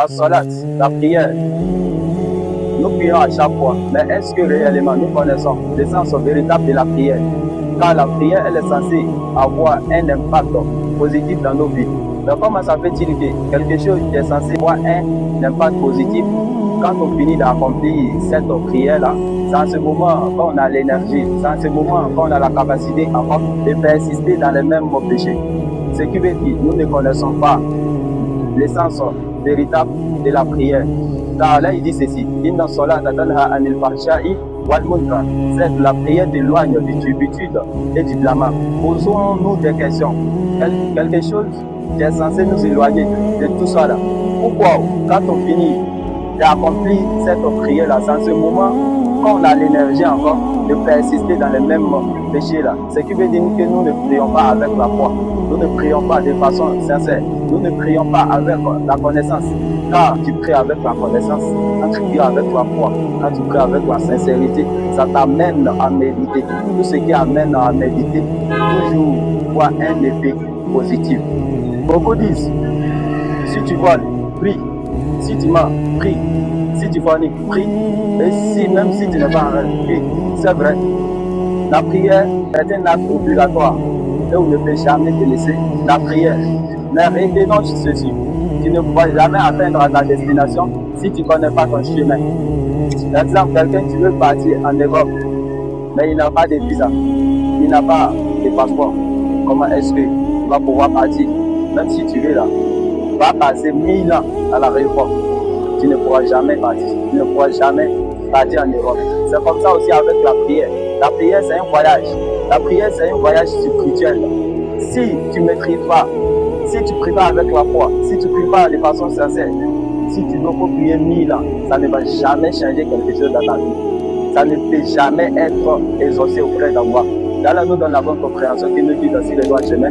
La salat, la prière, nous prions à chaque fois. Mais est-ce que réellement nous connaissons le sens véritable de la prière? Car la prière, elle est censée avoir un impact positif dans nos vies. Mais comment ça fait-il que quelque chose qui est censé avoir un impact positif, quand on finit d'accomplir cette prière-là, c'est en ce moment qu'on a l'énergie, c'est en ce moment qu'on a la capacité encore de persister dans les mêmes péchés. Ce qui veut dire que nous ne connaissons pas l'essence véritable de la prière. Car là, il dit ceci, Inna salata tanha anil fahsha'i wal munkar. C'est la prière t'éloigne du turpitude et du blâme. Posons-nous des questions. Quelque chose qui est censé nous éloigner de tout ça là. Pourquoi, quand on finit d'accomplir cette prière-là, c'est en ce moment qu'on a l'énergie encore de persister dans les mêmes péchés-là. Ce qui veut dire que nous ne prions pas avec la foi. Nous ne prions pas de façon sincère. Nous ne prions pas avec la connaissance. Car tu pries avec la connaissance, quand tu pries avec la foi, quand tu pries avec la sincérité, ça t'amène à méditer. Tout ce qui amène à méditer, toujours voit un effet positif. Beaucoup disent, si tu voles, prie. Si tu mens, prie. Si tu forniques, prie. Et même si tu n'es pas en rêve, prie. C'est vrai. La prière est un acte obligatoire et on ne peut jamais te laisser la prière. Mais retenons ceci, tu ne pourras jamais atteindre ta destination si tu ne connais pas ton chemin. Par exemple, quelqu'un qui veut partir en Europe, mais il n'a pas de visa, il n'a pas de passeport. Comment est-ce qu'il va pouvoir partir? Même si tu es là, va passer 1000 ans à l'aéroport. Tu ne pourras jamais partir. Tu ne pourras jamais partir en Europe. C'est comme ça aussi avec la prière. La prière, c'est un voyage. La prière, c'est un voyage spirituel. Si tu ne maîtrises pas, si tu ne pries pas avec la foi, si tu ne pries pas de façon sincère, si tu dois prier 1000 ans, ça ne va jamais changer quelque chose dans ta vie. Ça ne peut jamais être exaucé auprès de moi. Là, nous donne la bonne compréhension qui nous dit dans le droit chemin.